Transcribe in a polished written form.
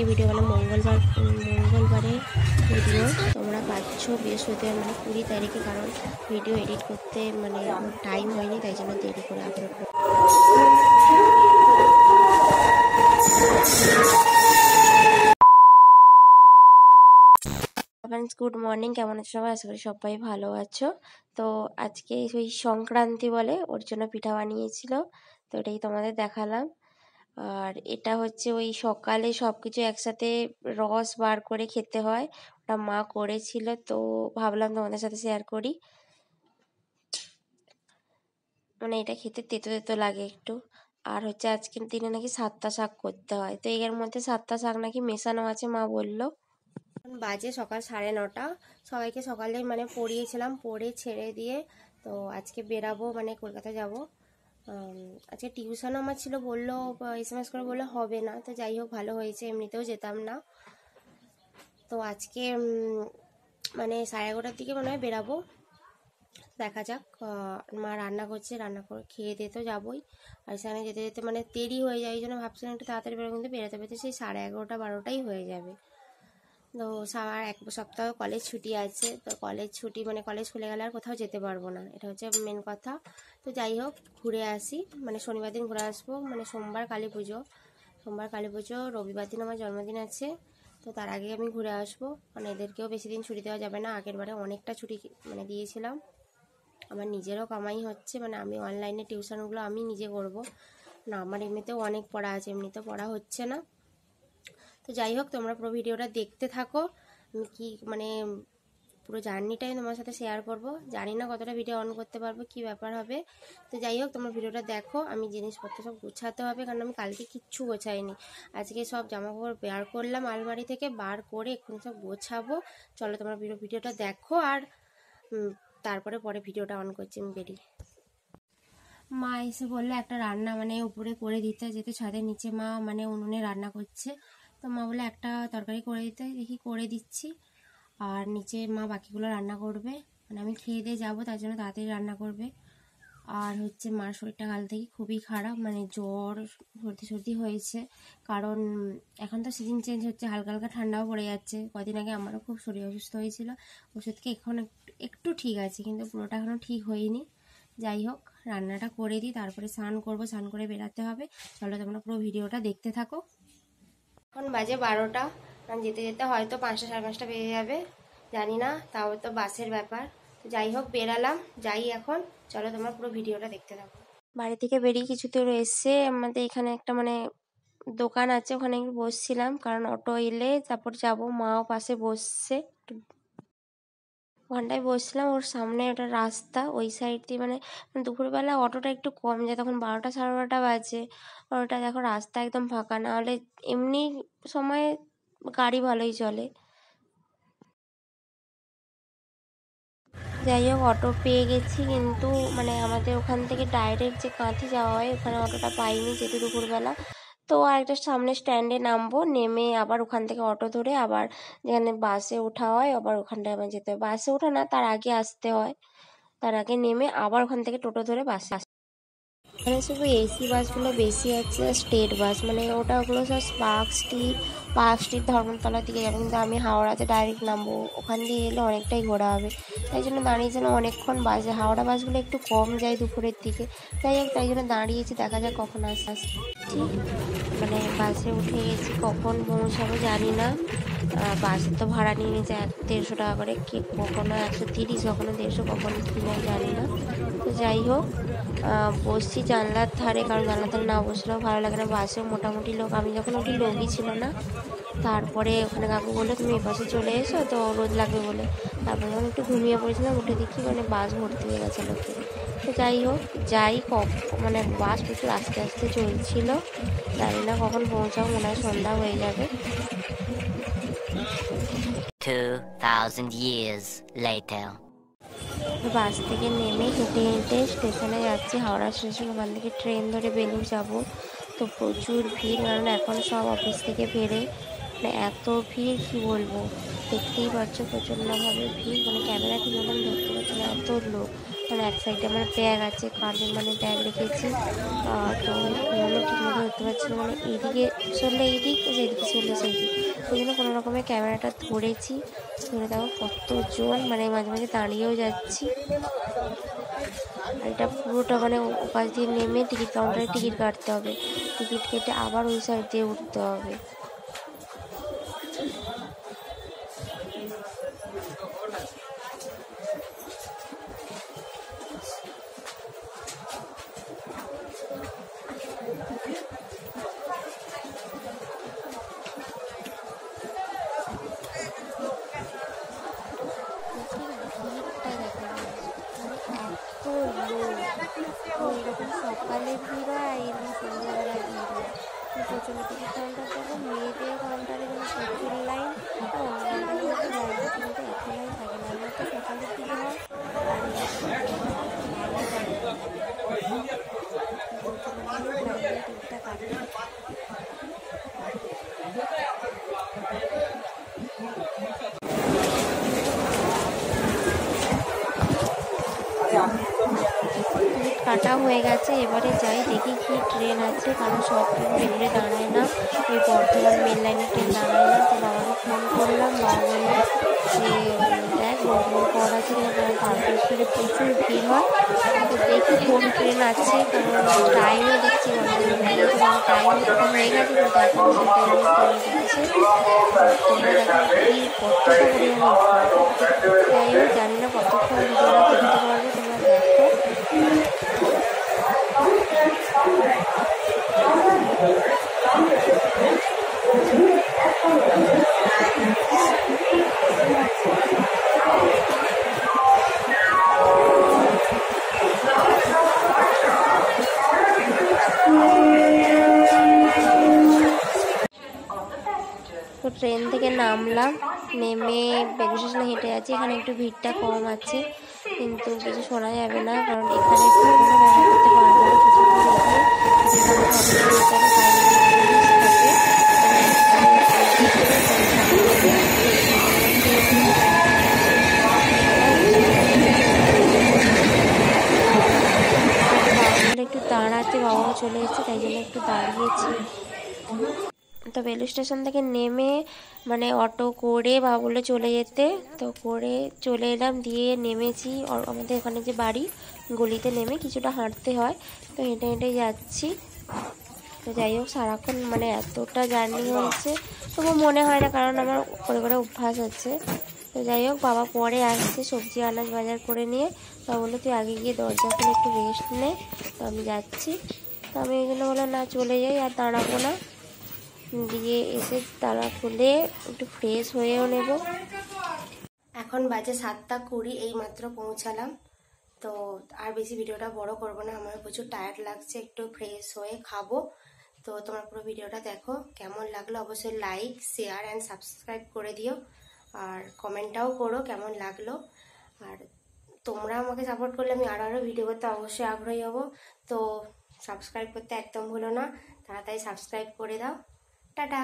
Video মানে মঙ্গলবারে video তোমরা পাচ্ছ বৃহস্পতিবার মানে 20 তারিখে, কারণ ভিডিও এডিট করতে মানে টাইম হয়নি, তাই জন্য দেরি করে আপলোড করব। গুড মর্নিং, কেমন আছো সবাই? আশা করি সবাই ভালো আছো। তো আজকে ওই সংক্রান্তি বলে ওর জন্য পিঠা বানিয়েছিল, তো এটাই তোমাদের দেখালাম। আর এটা হচ্ছে ওই সকালে সব কিছু একসাথে রস বার করে খেতে হয়, ওটা মা করেছিল, তো ভাবলাম তোমাদের সাথে শেয়ার করি। মানে এটা খেতে তেতো তেতো লাগে একটু। আর হচ্ছে আজকের দিনে নাকি 7টা শাক করতে হয়, তো এর মধ্যে 7টা শাক নাকি মেশানো আছে মা বললো। বাজে সকাল 9:30, সবাইকে সকালে মানে পড়িয়েছিলাম, পড়ে ছেড়ে দিয়ে তো আজকে বেরাবো, মানে কলকাতা যাব। আজকে টিউশনও আমার ছিল, বললো SMS করে বললো হবে না, তো যাই হোক ভালো হয়েছে, এমনিতেও যেতাম না। তো আজকে মানে 11:30 দিকে মনে হয় বেরাবো, দেখা যাক। মা রান্না করছে, রান্না করে খেয়ে দিয়ে তো যাবোই। আর সেখানে যেতে যেতে মানে দেরি হয়ে যায়, এই জন্য ভাবছিলাম একটু তাড়াতাড়ি বেরো, কিন্তু বেরোতে বেরোতে সেই 11:30 12টাই হয়ে যাবে। তো আমার 1 সপ্তাহ কলেজ ছুটি আছে, তো কলেজ ছুটি মানে কলেজ খুলে গেলে আর কোথাও যেতে পারবো না, এটা হচ্ছে মেন কথা। তো যাই হোক ঘুরে আসি, মানে শনিবার দিন ঘুরে আসবো, মানে সোমবার কালী পুজো, রবিবার দিন আমার জন্মদিন আছে, তো তার আগে আমি ঘুরে আসবো। মানে এদেরকেও বেশি দিন ছুটি দেওয়া যাবে না, আগের বারে অনেকটা ছুটি মানে দিয়েছিলাম। আমার নিজেরও কামাই হচ্ছে, মানে আমি অনলাইনে টিউশনগুলো আমি নিজে করব না, আমার এমনিতেও অনেক পড়া আছে, এমনিতেও পড়া হচ্ছে না। তো যাই হোক তোমরা পুরো ভিডিওটা দেখতে থাকো, আমি কি মানে পুরো জার্নিটাই তোমার সাথে শেয়ার করব। জানি না কতটা ভিডিও অন করতে পারবো, কি ব্যাপার হবে। তো যাই হোক তোমরা ভিডিওটা দেখো। আমি জিনিসপত্র সব গোছাতে হবে, কারণ আমি কালকে কিচ্ছু গোছাইনি, আজকে সব জামাকাপড় বের করলাম আলমারি থেকে, বার করে এখন সব গোছাবো। চলো তোমরা ভিডিওটা দেখো, আর তারপরে পরে ভিডিওটা অন করছি আমি বেরিয়ে। মা এসে বললে একটা রান্না মানে উপরে করে দিতে, যেতে ছাদের নিচে মা মানে উনুনে রান্না করছে, তো মা বলে একটা তরকারি করে দিতে, দেখি করে দিচ্ছি। আর নিচে মা বাকিগুলো রান্না করবে, মানে আমি খেয়ে দিয়ে যাবো, তার জন্য তাড়াতাড়ি রান্না করবে। আর হচ্ছে মার শরীরটা কাল থেকে খুবই খারাপ, মানে জ্বর সর্দি হয়েছে, কারণ এখন তো সিজন চেঞ্জ হচ্ছে, হালকা হালকা ঠান্ডাও পড়ে যাচ্ছে। কদিন আগে আমারও খুব শরীর অসুস্থ হয়েছিল, ওষুধকে এখন একটু ঠিক আছে, কিন্তু পুরোটা এখনও ঠিক হয়নি। যাই হোক রান্নাটা করে দিই, তারপরে স্নান করবো, স্নান করে বেরাতে হবে। চলো তোমরা পুরো ভিডিওটা দেখতে থাকো। এখন বাজে 12টা, কারণ যেতে যেতে হয়তো 5টা 5:30 বেজে যাবে, জানি না, তাও তো বাসের ব্যাপার। তো যাই হোক বেরালাম, যাই এখন। চলো তোমরা পুরো ভিডিওটা দেখতে থাকো। বাড়ি থেকে বেরিয়ে কিছু দূর এসে আমাদের এখানে একটা মানে দোকান আছে, ওখানে বসছিলাম, কারণ অটো এলে তারপর যাব। মাও পাশে বসছে, ওখানটায় বসছিলাম। ওর সামনে ওটা রাস্তা, ওই সাইড দিয়ে মানে দুপুরবেলা অটোটা একটু কম যায়, তখন 12টা 12:30 বাজে। ওটা দেখো রাস্তা একদম ফাঁকা, না হলে এমনি সময় গাড়ি ভালোই চলে। যাই হোক অটো পেয়ে গেছি, কিন্তু মানে আমাদের ওখান থেকে ডাইরেক্ট যে কাঁথি যাওয়া হয় ওখানে অটোটা পাইনি, যেহেতু দুপুরবেলা। তো আরেকটা সামনে স্ট্যান্ডে নামবো, নেমে আবার ওখান থেকে অটো ধরে আবার যেখানে বাসে ওঠা হয় আবার ওখানটায় আমার যেতে হয়। বাসে ওঠা না, তার আগে আসতে হয়, তার আগে নেমে আবার ওখান থেকে টোটো ধরে বাসে। এখানে শুধু এসি বাসগুলো বেশি আছে, স্টেট বাস মানে ওগুলো সব পার্ক স্ট্রিট ধর্মতলার দিকে যাবে, কিন্তু আমি হাওড়াতে ডাইরেক্ট নামবো, ওখান দিয়ে এলে অনেকটাই ঘোরা হবে, তাই জন্য দাঁড়িয়েছিলাম অনেকক্ষণ। বাসে হাওড়া বাসগুলো একটু কম যায় দুপুরের দিকে, যাই হোক তাই জন্য দাঁড়িয়েছি, দেখা যাক কখন আসছি। মানে বাসে উঠে গেছি, কখন পৌঁছাবো জানি না। বাসে তো ভাড়া নিয়ে নিয়েছে 150 টাকা করে, কখনো 130, কখনো 150, কখনো কিনা জানি না। তো যাই হোক বসছি জানলার ধারে, কারণ জানলার ধারে না বসলেও ভালো লাগে না, বাসেও মোটামুটি লোক, আমি যখন উঠি লোকই ছিল না। তারপরে ওখানে কাকু বললো তুমি এপাশে চলে এসো, তো রোদ লাগবে বলে। তারপরে যখন একটু ঘুমিয়ে পড়েছিলাম, উঠে দেখি মানে বাস ভর্তি হয়ে গেছে লোকে। তো যাই হোক মানে বাস প্রচুর আস্তে আস্তে চলছিল, জানি না কখন পৌঁছাবো, মনে হয় সন্ধ্যা হয়ে যাবে। 2000 years later. বাস থেকে নেমে হেঁটে হেঁটে স্টেশনে যাচ্ছি, হাওড়া স্টেশন, ওখান থেকে ট্রেন ধরে বেলুড় যাব। তো প্রচুর ভিড়, কারণ এখন সব অফিস থেকে ফেরে, মানে এত ভিড় কি বলবো, দেখতেই পাচ্ছ প্রচণ্ডভাবে ভিড়, মানে ক্যামেরা ঠিক মতন ধরতে পারছি না, এত লোক। মানে এক সাইডে আমার ব্যাগ আছে, কাঁধে মানে ব্যাগ রেখেছি। তো ফোনও ঠিকমতো ধরতে পারছি না, মানে এইদিকে চললে এইদিক, যেদিকে চললে সেই দিক, ওই জন্য কোনো রকমে ক্যামেরাটা ধরেছি। ধরে দেখো কতজন, মানে মাঝে মাঝে দাঁড়িয়েও যাচ্ছি। আর এটা পুরোটা মানে ওপাশ দিয়ে নেমে টিকিট কাউন্টারে টিকিট কাটতে হবে, টিকিট কেটে আবার ওই সাইড দিয়ে উঠতে হবে। এরকম সকালে ভিড় হয় আর এরকম সন্ধ্যাবেলায় ভিড় হয়, প্রচণ্ড। টিকিট কাউন্টার দেখো, মেয়েদের কাউন্টারে যেন প্রচুর লাইন, আর অন্য কাউন্টারে কিন্তু এত লাইন থাকে না। আমার তো সকালের দিকে হয় আর টিকিটটা কাটে। কাটা হয়ে গেছে, এবারে যাই দেখি কি ট্রেন আছে, কারণ সব ট্রেন বেলুড়ে দাঁড়ায় না, ওই বর্ধমান মেন লাইনের ট্রেন দাঁড়ায় না। তো বাবাকে ফোন করলাম, বাবা বললো যে দেখ বর্ধমান পর আছে কিনা, কারণ তারকেশ্বরে প্রচুর ভিড় হয়। তো দেখি কোন ট্রেন আছে, কারণ টাইমও দেখছি টাইম হয়ে গেছে, কিন্তু এখন ট্রেন দিচ্ছে। তোমরা দেখো ভিড় কতটা পরিমাণে। যাই হোক, জানি না কতক্ষণ ভিডিওটা করতে পারবো, তোমরা দেখো। তো ট্রেন থেকে নামলাম, নেমে বেলুড় স্টেশনে হেঁটে যাচ্ছি। এখানে একটু ভিড়টা কম আছে, কিন্তু কিছু শোনা যাবে না, কারণ এখানে কোনো ব্যবহার করতে পারবো না। একটু দাঁড়াতে, বাবাও চলে এসেছে, তাই জন্য একটু দাঁড়িয়েছি। তো বেলুড় স্টেশন থেকে নেমে মানে অটো করে বাবা বললো চলে যেতে, তো করে চলে এলাম, দিয়ে নেমেছি। আমাদের এখানে যে বাড়ি, গলিতে নেমে কিছুটা হাঁটতে হয়, তো হেঁটে হেঁটে যাচ্ছি। তো যাই হোক, সারাক্ষণ মানে এতটা জার্নি হয়েছে তবু মনে হয় না, কারণ আমার করে করে অভ্যাস আছে। তো যাই হোক, বাবা পরে আসছে সবজি আনাজ বাজার করে নিয়ে। তো বললো তুই আগে গিয়ে দরজা খুলে একটু রেস্ট নে, তো আমি যাচ্ছি। তো আমি এই জন্য বললাম না, চলে যাই, আর দাঁড়াবো না। দিয়ে এসে তালা খুলে একটু ফ্রেশ হয়েও নেব। এখন বাজে 7:20, এই মাত্র পৌঁছালাম। তো আর বেশি ভিডিওটা বড় করব না, আমার প্রচুর টায়ার্ড লাগছে, একটু ফ্রেশ হয়ে খাবো। তো তোমরা পুরো ভিডিওটা দেখো, কেমন লাগলো অবশ্যই লাইক শেয়ার অ্যান্ড সাবস্ক্রাইব করে দিও, আর কমেন্টটাও করো কেমন লাগলো। আর তোমরা আমাকে সাপোর্ট করলে আমি আরও ভিডিও করতে অবশ্যই আগ্রহী হব। তো সাবস্ক্রাইব করতে একদম ভুলো না, তাড়াতাড়ি সাবস্ক্রাইব করে দাও। টাটা।